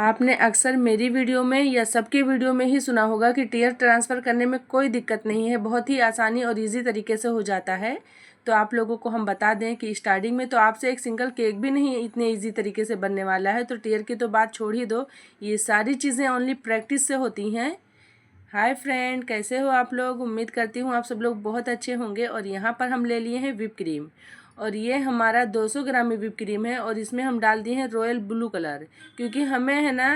आपने अक्सर मेरी वीडियो में या सबकी वीडियो में ही सुना होगा कि टीयर ट्रांसफ़र करने में कोई दिक्कत नहीं है, बहुत ही आसानी और इजी तरीके से हो जाता है। तो आप लोगों को हम बता दें कि स्टार्टिंग में तो आपसे एक सिंगल केक भी नहीं इतने इजी तरीके से बनने वाला है, तो टीयर की तो बात छोड़ ही दो। ये सारी चीज़ें ओनली प्रैक्टिस से होती हैं। हाय फ्रेंड, कैसे हो आप लोग? उम्मीद करती हूँ आप सब लोग बहुत अच्छे होंगे। और यहाँ पर हम ले लिए हैं व्हिप क्रीम, और ये हमारा 200 ग्राम में व्हिप क्रीम है। और इसमें हम डाल दिए हैं रॉयल ब्लू कलर, क्योंकि हमें है ना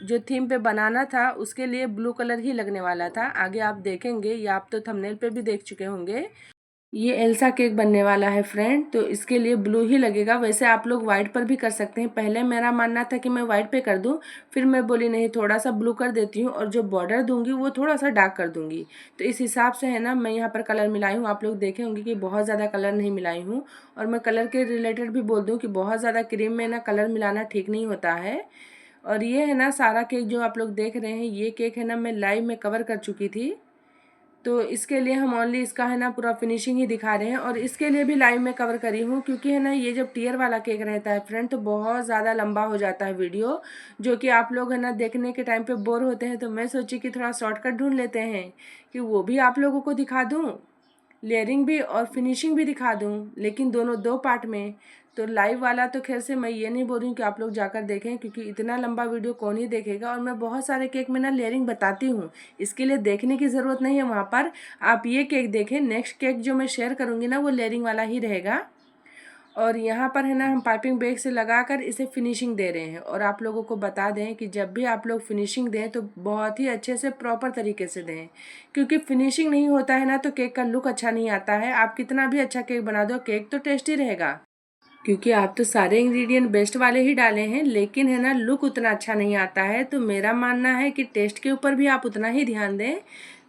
जो थीम पे बनाना था उसके लिए ब्लू कलर ही लगने वाला था। आगे आप देखेंगे, या आप तो थंबनेल पे भी देख चुके होंगे। ये एल्सा केक बनने वाला है फ्रेंड, तो इसके लिए ब्लू ही लगेगा। वैसे आप लोग वाइट पर भी कर सकते हैं। पहले मेरा मानना था कि मैं वाइट पे कर दूं, फिर मैं बोली नहीं, थोड़ा सा ब्लू कर देती हूँ, और जो बॉर्डर दूंगी वो थोड़ा सा डार्क कर दूंगी। तो इस हिसाब से है ना मैं यहाँ पर कलर मिलाई हूँ। आप लोग देखे होंगे कि बहुत ज़्यादा कलर नहीं मिलाई हूँ। और मैं कलर के रिलेटेड भी बोल दूँ कि बहुत ज़्यादा क्रीम में ना कलर मिलाना ठीक नहीं होता है। और ये है ना सारा केक जो आप लोग देख रहे हैं, ये केक है ना मैं लाइव में कवर कर चुकी थी। तो इसके लिए हम ओनली इसका है ना पूरा फिनिशिंग ही दिखा रहे हैं। और इसके लिए भी लाइव में कवर करी हूँ, क्योंकि है ना ये जब टीयर वाला केक रहता है फ्रेंड, तो बहुत ज़्यादा लंबा हो जाता है वीडियो, जो कि आप लोग है ना देखने के टाइम पे बोर होते हैं। तो मैं सोची कि थोड़ा शॉर्टकट ढूंढ लेते हैं कि वो भी आप लोगों को दिखा दूँ, लेयरिंग भी और फिनिशिंग भी दिखा दूँ, लेकिन दोनों दो पार्ट में। तो लाइव वाला तो खैर से मैं ये नहीं बोल रही हूँ कि आप लोग जाकर देखें, क्योंकि इतना लंबा वीडियो कौन ही देखेगा। और मैं बहुत सारे केक में ना लेयरिंग बताती हूँ, इसके लिए देखने की ज़रूरत नहीं है वहाँ पर। आप ये केक देखें, नेक्स्ट केक जो मैं शेयर करूँगी ना वो लेयरिंग वाला ही रहेगा। और यहाँ पर है ना हम पाइपिंग बैग से लगाकर इसे फिनिशिंग दे रहे हैं। और आप लोगों को बता दें कि जब भी आप लोग फिनिशिंग दें तो बहुत ही अच्छे से प्रॉपर तरीके से दें, क्योंकि फिनिशिंग नहीं होता है ना तो केक का लुक अच्छा नहीं आता है। आप कितना भी अच्छा केक बना दो, केक तो टेस्टी रहेगा, क्योंकि आप तो सारे इंग्रेडिएंट बेस्ट वाले ही डाले हैं, लेकिन है ना लुक उतना अच्छा नहीं आता है। तो मेरा मानना है कि टेस्ट के ऊपर भी आप उतना ही ध्यान दें,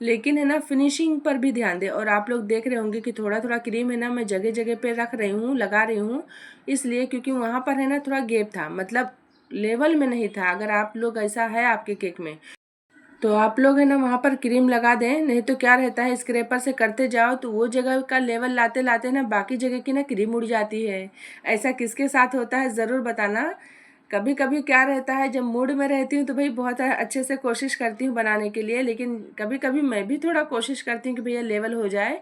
लेकिन है ना फिनिशिंग पर भी ध्यान दें। और आप लोग देख रहे होंगे कि थोड़ा थोड़ा क्रीम है ना मैं जगह जगह पे रख रही हूँ, लगा रही हूँ, इसलिए क्योंकि वहाँ पर है ना थोड़ा गैप था, मतलब लेवल में नहीं था। अगर आप लोग ऐसा है आपके केक में, तो आप लोग है ना वहाँ पर क्रीम लगा दें। नहीं तो क्या रहता है, स्क्रैपर से करते जाओ तो वो जगह का लेवल लाते लाते ना बाकी जगह की ना क्रीम उड़ जाती है। ऐसा किसके साथ होता है ज़रूर बताना। कभी कभी क्या रहता है, जब मूड में रहती हूँ तो भाई बहुत अच्छे से कोशिश करती हूँ बनाने के लिए, लेकिन कभी कभी मैं भी थोड़ा कोशिश करती हूँ कि भैया लेवल हो जाए।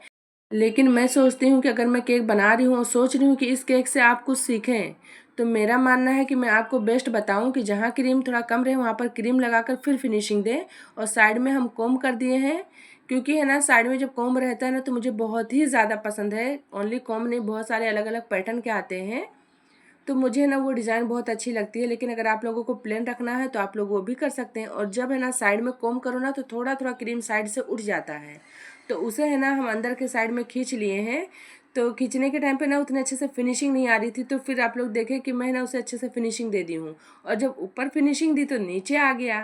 लेकिन मैं सोचती हूँ कि अगर मैं केक बना रही हूँ और सोच रही हूँ कि इस केक से आप कुछ सीखें, तो मेरा मानना है कि मैं आपको बेस्ट बताऊँ कि जहाँ क्रीम थोड़ा कम रहे वहाँ पर क्रीम लगाकर फिर फिनिशिंग दें। और साइड में हम कोम कर दिए हैं, क्योंकि है ना साइड में जब कोम रहता है ना तो मुझे बहुत ही ज़्यादा पसंद है। ओनली कोम नहीं, बहुत सारे अलग अलग पैटर्न के आते हैं, तो मुझे ना वो डिज़ाइन बहुत अच्छी लगती है। लेकिन अगर आप लोगों को प्लेन रखना है तो आप लोग वो भी कर सकते हैं। और जब है ना साइड में कोम करो ना तो थोड़ा थोड़ा क्रीम साइड से उठ जाता है, तो उसे है ना हम अंदर के साइड में खींच लिए हैं। तो खींचने के टाइम पे ना उतने अच्छे से फिनिशिंग नहीं आ रही थी, तो फिर आप लोग देखें कि मैं ना उसे अच्छे से फिनिशिंग दे दी हूँ। और जब ऊपर फिनिशिंग दी तो नीचे आ गया,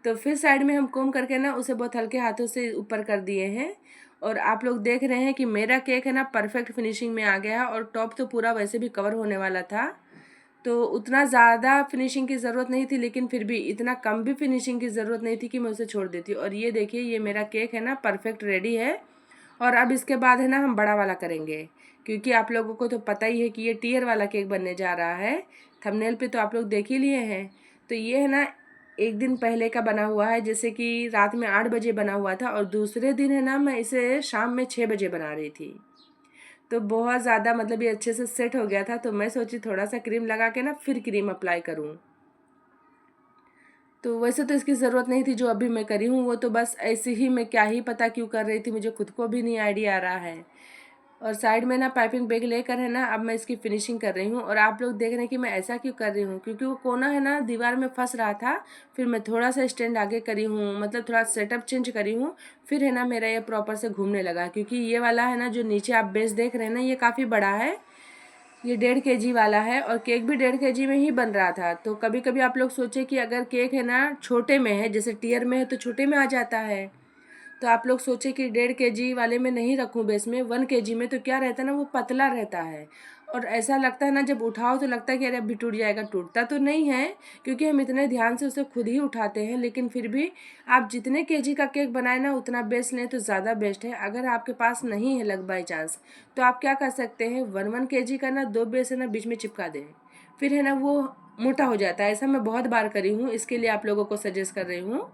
तो फिर साइड में हम कोम करके ना उसे बहुत हल्के हाथों से ऊपर कर दिए हैं। और आप लोग देख रहे हैं कि मेरा केक है ना परफेक्ट फिनिशिंग में आ गया है। और टॉप तो पूरा वैसे भी कवर होने वाला था, तो उतना ज़्यादा फिनिशिंग की ज़रूरत नहीं थी, लेकिन फिर भी इतना कम भी फिनिशिंग की ज़रूरत नहीं थी कि मैं उसे छोड़ देती। और ये देखिए, ये मेरा केक है ना परफेक्ट रेडी है। और अब इसके बाद है ना हम बड़ा वाला करेंगे, क्योंकि आप लोगों को तो पता ही है कि ये टीयर वाला केक बनने जा रहा है। थंबनेल पे तो आप लोग देख ही लिए हैं। तो ये है ना एक दिन पहले का बना हुआ है, जैसे कि रात में 8 बजे बना हुआ था, और दूसरे दिन है ना मैं इसे शाम में 6 बजे बना रही थी। तो बहुत ज़्यादा मतलब ये अच्छे से सेट हो गया था, तो मैं सोची थोड़ा सा क्रीम लगा के ना फिर क्रीम अप्लाई करूँ। तो वैसे तो इसकी ज़रूरत नहीं थी जो अभी मैं करी हूँ, वो तो बस ऐसे ही, मैं क्या ही पता क्यों कर रही थी, मुझे खुद को भी नहीं आइडिया आ रहा है। और साइड में ना पाइपिंग बैग लेकर है ना अब मैं इसकी फिनिशिंग कर रही हूँ। और आप लोग देख रहे हैं कि मैं ऐसा क्यों कर रही हूँ, क्योंकि वो कोना है ना दीवार में फंस रहा था। फिर मैं थोड़ा सा स्टैंड आगे करी हूँ, मतलब थोड़ा सेटअप चेंज करी हूँ। फिर है ना मेरा ये प्रॉपर से घूमने लगा, क्योंकि ये वाला है ना जो नीचे आप बेस देख रहे हैं ना, ये काफ़ी बड़ा है। ये 1.5 kg वाला है, और केक भी 1.5 kg में ही बन रहा था। तो कभी कभी आप लोग सोचे कि अगर केक है ना छोटे में है, जैसे टीयर में है तो छोटे में आ जाता है, तो आप लोग सोचे कि 1.5 kg वाले में नहीं रखूं बेस में, 1 kg में, तो क्या रहता है ना वो पतला रहता है। और ऐसा लगता है ना जब उठाओ तो लगता है कि अरे अभी टूट जाएगा। टूटता तो नहीं है, क्योंकि हम इतने ध्यान से उसे खुद ही उठाते हैं, लेकिन फिर भी आप जितने केजी का केक बनाए ना उतना बेस लें तो ज़्यादा बेस्ट है। अगर आपके पास नहीं है लग बाई चांस, तो आप क्या कर सकते हैं, 1 1 kg का ना 2 बेस है ना बीच में चिपका दें। फिर है ना वो मोटा हो जाता है। ऐसा मैं बहुत बार करी हूँ, इसके लिए आप लोगों को सजेस्ट कर रही हूँ।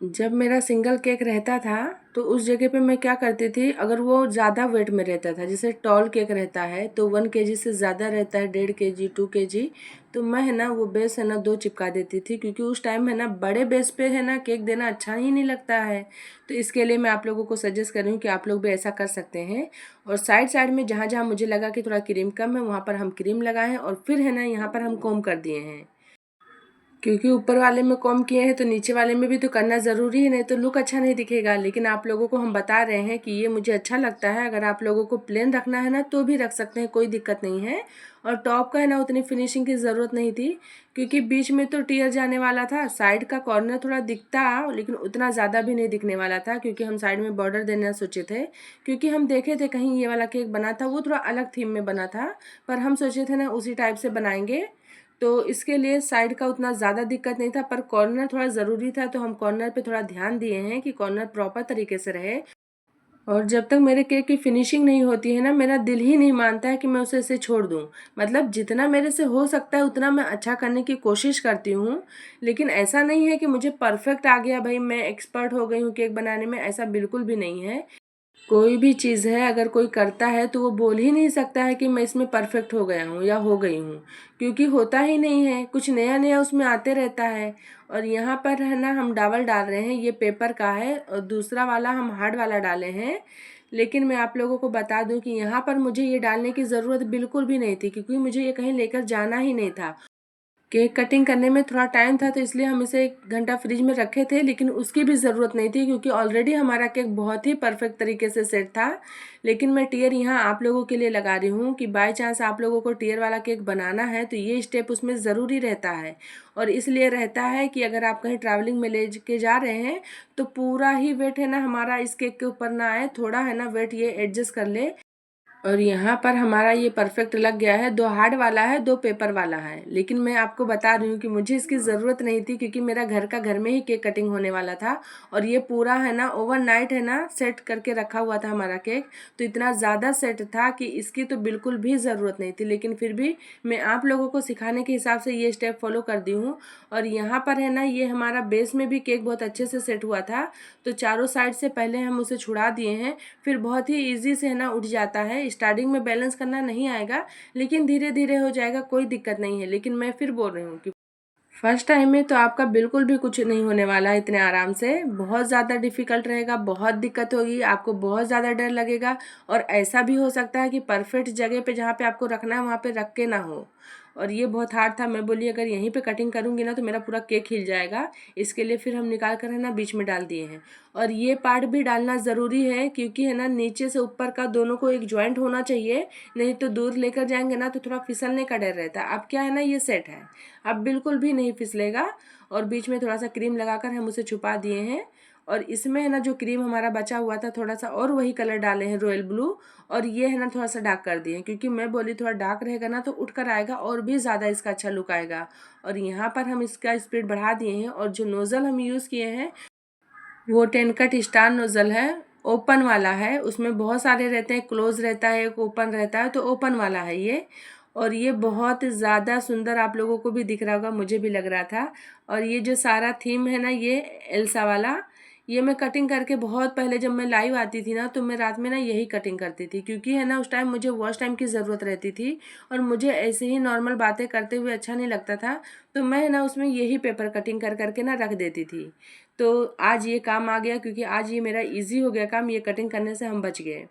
जब मेरा सिंगल केक रहता था तो उस जगह पे मैं क्या करती थी, अगर वो ज़्यादा वेट में रहता था, जैसे टॉल केक रहता है तो 1 kg से ज़्यादा रहता है, 1.5 kg 2 kg, तो मैं है ना वो बेस है ना 2 चिपका देती थी, क्योंकि उस टाइम है ना बड़े बेस पे है ना केक देना अच्छा ही नहीं लगता है। तो इसके लिए मैं आप लोगों को सजेस्ट कर रही हूँ कि आप लोग भी ऐसा कर सकते हैं। और साइड साइड में जहाँ जहाँ मुझे लगा कि थोड़ा क्रीम कम है वहाँ पर हम क्रीम लगाएं, और फिर है ना यहाँ पर हम कोम कर दिए हैं, क्योंकि ऊपर वाले में कॉम किए हैं तो नीचे वाले में भी तो करना ज़रूरी है, नहीं तो लुक अच्छा नहीं दिखेगा। लेकिन आप लोगों को हम बता रहे हैं कि ये मुझे अच्छा लगता है। अगर आप लोगों को प्लेन रखना है ना तो भी रख सकते हैं, कोई दिक्कत नहीं है। और टॉप का है ना उतनी फिनिशिंग की ज़रूरत नहीं थी, क्योंकि बीच में तो टियर जाने वाला था, साइड का कॉर्नर थोड़ा दिखता लेकिन उतना ज़्यादा भी नहीं दिखने वाला था, क्योंकि हम साइड में बॉर्डर देना सोचे थे। क्योंकि हम देखे थे कहीं ये वाला केक बना था वो थोड़ा अलग थीम में बना था, पर हम सोचे थे ना उसी टाइप से बनाएंगे, तो इसके लिए साइड का उतना ज़्यादा दिक्कत नहीं था। पर कॉर्नर थोड़ा ज़रूरी था, तो हम कॉर्नर पे थोड़ा ध्यान दिए हैं कि कॉर्नर प्रॉपर तरीके से रहे। और जब तक मेरे केक की फिनिशिंग नहीं होती है ना, मेरा दिल ही नहीं मानता है कि मैं उसे ऐसे छोड़ दूँ। मतलब जितना मेरे से हो सकता है उतना मैं अच्छा करने की कोशिश करती हूँ। लेकिन ऐसा नहीं है कि मुझे परफेक्ट आ गया, भाई मैं एक्सपर्ट हो गई हूँ केक बनाने में, ऐसा बिल्कुल भी नहीं है। कोई भी चीज़ है अगर कोई करता है तो वो बोल ही नहीं सकता है कि मैं इसमें परफेक्ट हो गया हूँ या हो गई हूँ, क्योंकि होता ही नहीं है, कुछ नया नया उसमें आते रहता है। और यहाँ पर है ना हम डावल डाल रहे हैं, ये पेपर का है, और दूसरा वाला हम हार्ड वाला डाले हैं। लेकिन मैं आप लोगों को बता दूं कि यहाँ पर मुझे ये डालने की ज़रूरत बिल्कुल भी नहीं थी, क्योंकि मुझे ये कहीं लेकर जाना ही नहीं था। केक कटिंग करने में थोड़ा टाइम था तो इसलिए हम इसे 1 घंटा फ्रिज में रखे थे, लेकिन उसकी भी ज़रूरत नहीं थी, क्योंकि ऑलरेडी हमारा केक बहुत ही परफेक्ट तरीके से सेट था। लेकिन मैं टियर यहाँ आप लोगों के लिए लगा रही हूँ कि बाय चांस आप लोगों को टियर वाला केक बनाना है तो ये स्टेप उसमें ज़रूरी रहता है। और इसलिए रहता है कि अगर आप कहीं ट्रैवलिंग में ले के जा रहे हैं तो पूरा ही वेट है ना हमारा इस केक के ऊपर ना आए, थोड़ा है ना वेट ये एडजस्ट कर ले। और यहाँ पर हमारा ये परफेक्ट लग गया है, 2 हार्ड वाला है 2 पेपर वाला है। लेकिन मैं आपको बता रही हूँ कि मुझे इसकी ज़रूरत नहीं थी, क्योंकि मेरा घर का घर में ही केक कटिंग होने वाला था। और ये पूरा है ना ओवरनाइट है ना सेट करके रखा हुआ था हमारा केक, तो इतना ज़्यादा सेट था कि इसकी तो बिल्कुल भी ज़रूरत नहीं थी। लेकिन फिर भी मैं आप लोगों को सिखाने के हिसाब से ये स्टेप फॉलो कर दी हूँ। और यहाँ पर है ना ये हमारा बेस में भी केक बहुत अच्छे से सेट हुआ था, तो चारों साइड से पहले हम उसे छुड़ा दिए हैं, फिर बहुत ही ईज़ी से है ना उठ जाता है। स्टार्टिंग में बैलेंस करना नहीं आएगा, लेकिन धीरे धीरे हो जाएगा, कोई दिक्कत नहीं है। लेकिन मैं फिर बोल रही हूँ कि फर्स्ट टाइम में तो आपका बिल्कुल भी कुछ नहीं होने वाला है इतने आराम से, बहुत ज़्यादा डिफ़िकल्ट रहेगा, बहुत दिक्कत होगी, आपको बहुत ज़्यादा डर लगेगा। और ऐसा भी हो सकता है कि परफेक्ट जगह पे जहाँ पे आपको रखना है वहाँ पे रख के ना हो। और ये बहुत हार्ड था, मैं बोली अगर यहीं पे कटिंग करूँगी ना तो मेरा पूरा केक हिल जाएगा। इसके लिए फिर हम निकाल कर है ना बीच में डाल दिए हैं। और ये पार्ट भी डालना ज़रूरी है, क्योंकि है ना नीचे से ऊपर का दोनों को एक जॉइंट होना चाहिए, नहीं तो दूर लेकर जाएंगे ना तो थोड़ा फिसलने का डर रहता है। अब क्या है ना ये सेट है, अब बिल्कुल भी नहीं फिसलेगा। और बीच में थोड़ा सा क्रीम लगाकर हम उसे छुपा दिए हैं। और इसमें है ना जो क्रीम हमारा बचा हुआ था थोड़ा सा और वही कलर डाले हैं रॉयल ब्लू, और ये है ना थोड़ा सा डार्क कर दिए हैं, क्योंकि मैं बोली थोड़ा डार्क रहेगा ना तो उठ कर आएगा और भी ज़्यादा इसका अच्छा लुक आएगा। और यहाँ पर हम इसका स्पीड बढ़ा दिए हैं। और जो नोज़ल हम यूज़ किए हैं वो 10 कट स्टार नोज़ल है, ओपन वाला है। उसमें बहुत सारे रहते हैं, क्लोज रहता है, एक ओपन रहता है, तो ओपन वाला है ये। और ये बहुत ज़्यादा सुंदर आप लोगों को भी दिख रहा होगा, मुझे भी लग रहा था। और ये जो सारा थीम है ना ये एल्सा वाला, ये मैं कटिंग करके बहुत पहले जब मैं लाइव आती थी ना तो मैं रात में ना यही कटिंग करती थी, क्योंकि है ना उस टाइम मुझे वॉच टाइम की ज़रूरत रहती थी और मुझे ऐसे ही नॉर्मल बातें करते हुए अच्छा नहीं लगता था। तो मैं है ना उसमें यही पेपर कटिंग कर करके ना रख देती थी। तो आज ये काम आ गया, क्योंकि आज ये मेरा इजी हो गया काम, ये कटिंग करने से हम बच गए।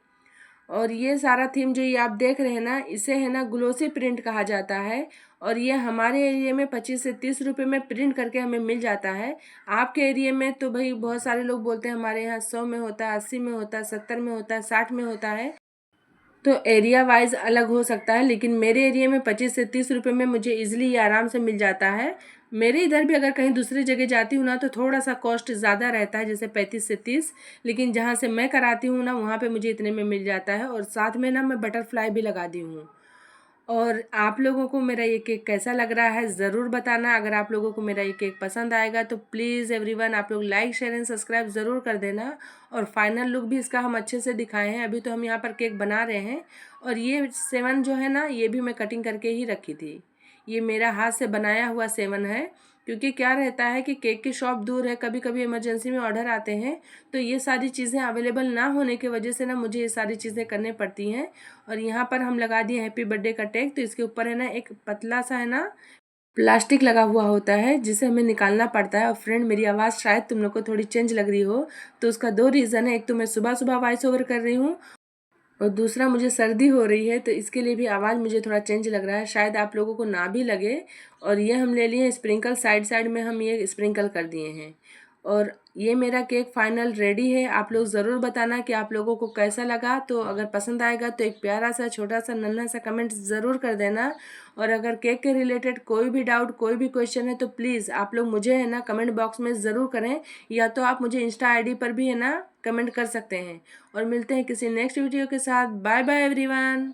और ये सारा थीम जो ये आप देख रहे हैं ना इसे है ना ग्लोसी प्रिंट कहा जाता है। और ये हमारे एरिया में 25 से 30 रुपए में प्रिंट करके हमें मिल जाता है। आपके एरिया में तो भाई बहुत सारे लोग बोलते हैं हमारे यहाँ 100 में होता है, 80 में होता है, 70 में होता है, 60 में होता है। तो एरिया वाइज अलग हो सकता है, लेकिन मेरे एरिया में 25 से 30 रुपए में मुझे इजीली ये आराम से मिल जाता है। मेरे इधर भी अगर कहीं दूसरी जगह जाती हूँ ना तो थोड़ा सा कॉस्ट ज़्यादा रहता है, जैसे 35 से 30। लेकिन जहाँ से मैं कराती हूँ ना वहाँ पे मुझे इतने में मिल जाता है। और साथ में ना मैं बटरफ्लाई भी लगा दी हूँ। और आप लोगों को मेरा ये केक कैसा लग रहा है ज़रूर बताना। अगर आप लोगों को मेरा ये केक पसंद आएगा तो प्लीज़ एवरीवन आप लोग लाइक शेयर एंड सब्सक्राइब ज़रूर कर देना। और फाइनल लुक भी इसका हम अच्छे से दिखाए हैं। अभी तो हम यहाँ पर केक बना रहे हैं। और ये 7 जो है ना ये भी मैं कटिंग करके ही रखी थी। ये मेरा हाथ से बनाया हुआ सेवन है। क्योंकि क्या रहता है कि केक की शॉप दूर है, कभी कभी इमरजेंसी में ऑर्डर आते हैं, तो ये सारी चीज़ें अवेलेबल ना होने की वजह से ना मुझे ये सारी चीज़ें करनी पड़ती हैं। और यहाँ पर हम लगा दिए हैप्पी बर्थडे का टैग, तो इसके ऊपर है ना एक पतला सा है ना प्लास्टिक लगा हुआ होता है जिसे हमें निकालना पड़ता है। और फ्रेंड, मेरी आवाज़ शायद तुम लोग को थोड़ी चेंज लग रही हो, तो उसका 2 रीज़न है। एक तो मैं सुबह सुबह वॉइस ओवर कर रही हूँ, और दूसरा मुझे सर्दी हो रही है, तो इसके लिए भी आवाज़ मुझे थोड़ा चेंज लग रहा है, शायद आप लोगों को ना भी लगे। और ये हम ले लिए स्प्रिंकल, साइड साइड में हम ये स्प्रिंकल कर दिए हैं। और ये मेरा केक फाइनल रेडी है। आप लोग ज़रूर बताना कि आप लोगों को कैसा लगा। तो अगर पसंद आएगा तो एक प्यारा सा छोटा सा नन्हा सा कमेंट ज़रूर कर देना। और अगर केक के रिलेटेड कोई भी डाउट, कोई भी क्वेश्चन है, तो प्लीज़ आप लोग मुझे है ना कमेंट बॉक्स में ज़रूर करें, या तो आप मुझे इंस्टा आईडी पर भी है ना कमेंट कर सकते हैं। और मिलते हैं किसी नेक्स्ट वीडियो के साथ। Bye bye everyone.